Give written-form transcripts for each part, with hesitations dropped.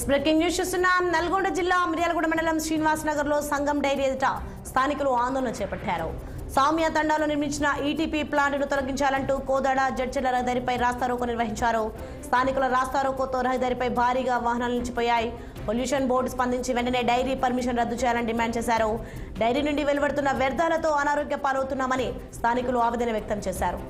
Breaking news చూస్తున్నాం. నల్గొండ జిల్లా మిర్యాలగూడ మండలం శ్రీనివాస్ నగర్ లో సంగం డైరీ ఎదుట స్థానికులు ఆందోళన చేపట్టారు. సామ్య తండాలో నిర్మించిన ఈటీపీ ప్లాంట్ను తొలగించాలంటూ కోదాడ జడ్చెర్ల రహదారిపై రాస్తారోకో నిర్వహించారు. స్థానికుల రాస్తారోకోతో రహదారిపై భారీగా వాహనాలు నిలిచిపోయాయి. పొల్యూషన్ బోర్డు స్పందించి వెంటనే డైరీ పర్మిషన్ రద్దు చేయాలని డిమాండ్ చేశారు. డైరీ నుండి వెలువడుతున్న వ్యర్థాలతో అనారోగ్య పాలవుతున్నామని స్థానికులు ఆవేదన వ్యక్తం చేశారు.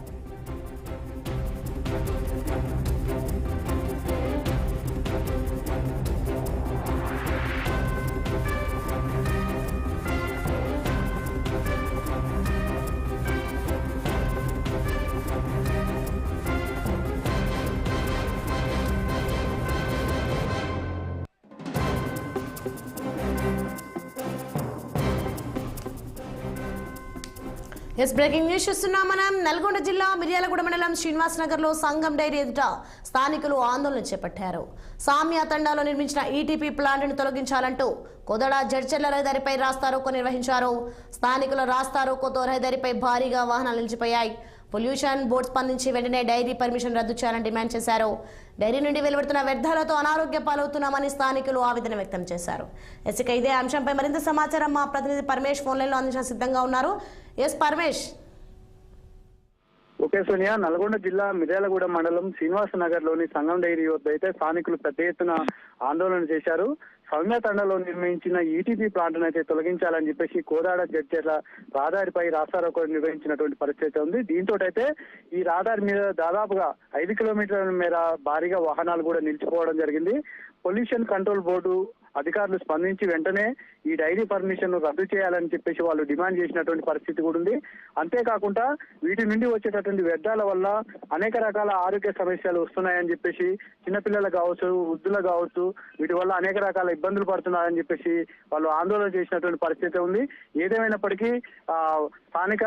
బ్రేకింగ్ న్యూస్ చూస్తున్నాం. మనం నల్గొండ జిల్లా మిర్యాలగూడ మండలం శ్రీనివాస్ నగర్ లో సంగం డైరీ ఎదుట స్థానికులు ఆందోళన చేపట్టారు. సామ్య తండాలో నిర్మించిన ఈటీపీ ప్లాంట్ను తొలగించాలంటూ కోదాడ జడ్చెర్ల రహదారిపై రాస్తారోకో నిర్వహించారు. స్థానికుల రాస్తారోకోతో రహదారిపై భారీగా వాహనాలు నిలిచిపోయాయి. పొల్యూషన్ బోర్డు స్పందించి వెంటనే డైరీ పర్మిషన్ రద్దు చేయాలని డిమాండ్ చేశారు. డైరీ నుండి వెలువడుతున్న వ్యర్థాలతో అనారోగ్య పాలవుతున్నామని స్థానికులు ఆవేదన వ్యక్తం చేశారు. ఇక ఇదే అంశంపై మరింత సమాచారం మా ప్రతినిధి పరమేష్ ఫోన్ లైన్ లో అందించడానికి సిద్ధంగా ఉన్నారు. పరమేష్. ఓకే సోనియా, నల్గొండ జిల్లా మిర్యాలగూడ మండలం శ్రీనివాస నగర్ లోని సంగం డైరీ వద్ద అయితే స్థానికులు పెద్ద ఎత్తున ఆందోళన చేశారు. సౌమ్య తండలో నిర్మించిన ఈటీపీ ప్లాంట్ అయితే తొలగించాలని చెప్పేసి కోదాడ జడ్చెర్ల రహదారిపై రాస్తారోకో నిర్వహించినటువంటి పరిస్థితి ఉంది. దీంతో అయితే ఈ రహదారి మీద దాదాపుగా 5 కిలోమీటర్ల మేర భారీగా వాహనాలు కూడా నిలిచిపోవడం జరిగింది. పొల్యూషన్ కంట్రోల్ బోర్డు అధికారులు స్పందించి వెంటనే ఈ డైరీ పర్మిషన్ రద్దు చేయాలని చెప్పేసి వాళ్ళు డిమాండ్ చేసినటువంటి పరిస్థితి కూడా ఉంది. అంతేకాకుండా వీటి నుండి వచ్చేటటువంటి వ్యర్థాల వల్ల అనేక రకాల ఆరోగ్య సమస్యలు వస్తున్నాయని చెప్పేసి చిన్నపిల్లలు కావచ్చు, వృద్ధులు కావచ్చు, వీటి వల్ల అనేక రకాల ఇబ్బందులు పడుతున్నారని చెప్పేసి వాళ్ళు ఆందోళన చేసినటువంటి పరిస్థితి ఉంది. ఏదేమైనప్పటికీ స్థానిక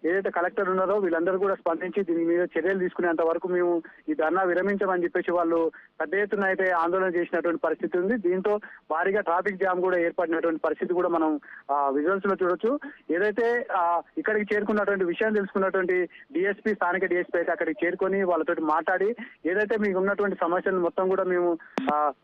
ఏదైతే కలెక్టర్ ఉన్నారో వీళ్ళందరూ కూడా స్పందించి దీని మీద చర్యలు తీసుకునేంత వరకు మేము ఈ ధర్నా విరమించమని చెప్పేసి వాళ్ళు పెద్ద ఎత్తున అయితే ఆందోళన చేసినటువంటి పరిస్థితి ఉంది. దీంతో భారీగా ట్రాఫిక్ జామ్ కూడా ఏర్పడినటువంటి పరిస్థితి కూడా మనం విజువల్స్ లో చూడొచ్చు. ఏదైతే ఇక్కడికి చేరుకున్నటువంటి విషయం తెలుసుకున్నటువంటి డిఎస్పీ, స్థానిక డిఎస్పీ అయితే అక్కడికి చేరుకొని వాళ్ళతో మాట్లాడి ఏదైతే మీకు ఉన్నటువంటి సమస్యను మొత్తం కూడా మేము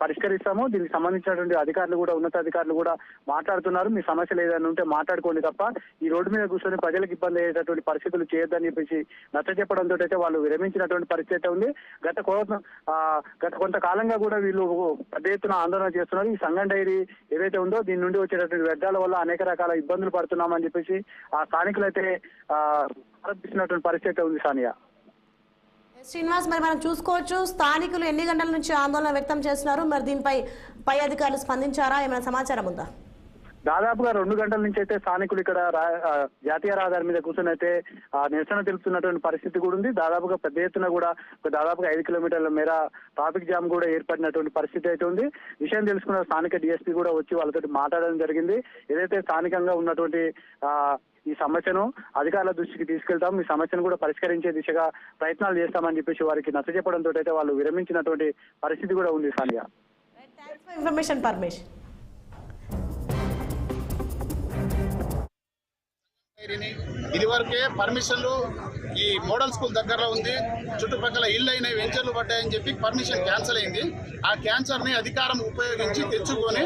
పరిష్కరిస్తాము, దీనికి సంబంధించినటువంటి అధికారులు కూడా, ఉన్నతాధికారులు కూడా మాట్లాడుతున్నారు. మీ సమస్యలు ఏదైనా ఉంటే మాట్లాడుకోండి తప్ప ఈ రోడ్డు మీద కూర్చొని ప్రజలకు ఇబ్బంది అయ్యేటటువంటి పరిస్థితులు చేయొద్దని చెప్పేసి నచ్చ చెప్పడంతో అయితే వాళ్ళు విరమించినటువంటి పరిస్థితి ఉంది. గత కొంతకాలంగా కూడా వీళ్ళు పెద్ద ఎత్తున ఆందోళన చేస్తున్నారు. ఈ సంగం డైరీ ఏదైతే ఉందో దీని నుండి వచ్చేటటువంటి వ్యర్థాల వల్ల అనేక రకాల ఇబ్బందులు పడుతున్నామని చెప్పేసి ఆ స్థానికులు అయితే ఆరోపిస్తున్నటువంటి పరిస్థితి ఉంది. సానియా, శ్రీనివాస్, మరి మనం చూసుకోవచ్చు స్థానికులు ఎన్ని గంటల నుంచి ఆందోళన వ్యక్తం చేస్తున్నారు? మరి దీనిపై పై అధికారులు స్పందించారా? ఏమైనా సమాచారం ఉందా? దాదాపుగా 2 గంటల నుంచి అయితే స్థానికులు ఇక్కడ జాతీయ రహదారి మీద కూర్చొని అయితే నిరసన తెలుపుతున్నటువంటి పరిస్థితి కూడా ఉంది. దాదాపుగా పెద్ద ఎత్తున కూడా దాదాపుగా 5 కిలోమీటర్ల మేర ట్రాఫిక్ జామ్ కూడా ఏర్పడినటువంటి పరిస్థితి అయితే ఉంది. విషయం తెలుసుకున్న స్థానిక డిఎస్పీ కూడా వచ్చి వాళ్ళతో మాట్లాడడం జరిగింది. ఏదైతే స్థానికంగా ఉన్నటువంటి ఈ సమస్యను అధికారుల దృష్టికి తీసుకెళ్తాం, ఈ సమస్యను కూడా పరిష్కరించే దిశగా ప్రయత్నాలు చేస్తామని చెప్పేసి వారికి నచ్చ చెప్పడంతో అయితే వాళ్ళు విరమించినటువంటి పరిస్థితి కూడా ఉంది. సానియా, ఇన్ఫర్మేషన్ పరమేష్. ఇదివరకే పర్మిషన్లు ఈ మోడల్ స్కూల్ దగ్గరలో ఉంది, చుట్టుపక్కల ఇల్లు అయినాయి, వెంచర్లు పడ్డాయని చెప్పి పర్మిషన్ క్యాన్సిల్ అయింది. ఆ క్యాన్సర్ని అధికారం ఉపయోగించి తెచ్చుకొని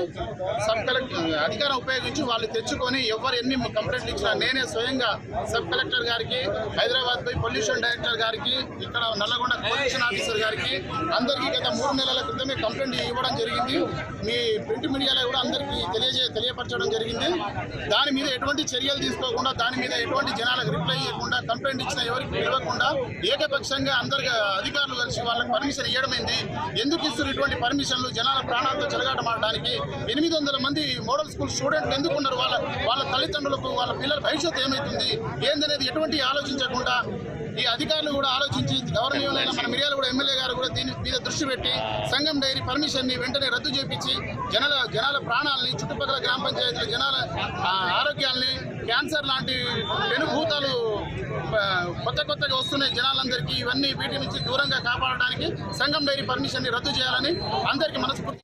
అధికారం ఉపయోగించి వాళ్ళు తెచ్చుకొని ఎవరు ఎన్ని కంప్లైంట్లు ఇచ్చినా నేనే స్వయంగా సబ్ కలెక్టర్ గారికి, హైదరాబాద్ పోయి పొల్యూషన్ డైరెక్టర్ గారికి, ఇక్కడ నల్లగొండ పొల్యూషన్ ఆఫీసర్ గారికి అందరికీ గత 3 నెలల క్రితమే కంప్లైంట్ ఇవ్వడం జరిగింది. మీ ప్రింట్ మీడియాలో కూడా అందరికీ తెలియపరచడం జరిగింది. దాని మీద ఎటువంటి చర్యలు తీసుకోకుండా, దాని మీద ఎటువంటి జనాలకు రిప్లై ఇవ్వకుండా, కంప్లైంట్ ఇచ్చిన ఎవరికి పిలవకుండా ఏకపక్షంగా అందరికి అధికారులు కలిసి వాళ్ళకి పర్మిషన్ ఇవ్వడమైంది. ఎందుకు ఇస్తున్నారు ఇటువంటి పర్మిషన్లు? జనాల ప్రాణాలతో చెలగాటమాడడానికి 800 మంది మోడల్ స్కూల్ స్టూడెంట్లు ఎందుకున్నారు? వాళ్ళ తల్లిదండ్రులకు, వాళ్ళ పిల్లల భవిష్యత్తు ఏమవుతుంది ఏందనేది ఎటువంటి ఆలోచించకుండా ఈ అధికారులు కూడా ఆలోచించి గౌరవనీయులైన మన మిర్యాలగూడ ఎమ్మెల్యే గారు కూడా దీని మీద దృష్టి పెట్టి సంగం డైరీ పర్మిషన్ ని వెంటనే రద్దు చేపించి జనాల ప్రాణాలని, చుట్టుపక్కల గ్రామ పంచాయతీల జనాల ఆరోగ్యాల్ని, క్యాన్సర్ లాంటి పెనుభూతాలు కొత్తగా వస్తున్నాయి జనాలందరికీ, ఇవన్నీ వీటి నుంచి దూరంగా కాపాడడానికి సంగం డైరీ పర్మిషన్ ని రద్దు చేయాలని అందరికీ మనస్ఫూర్తి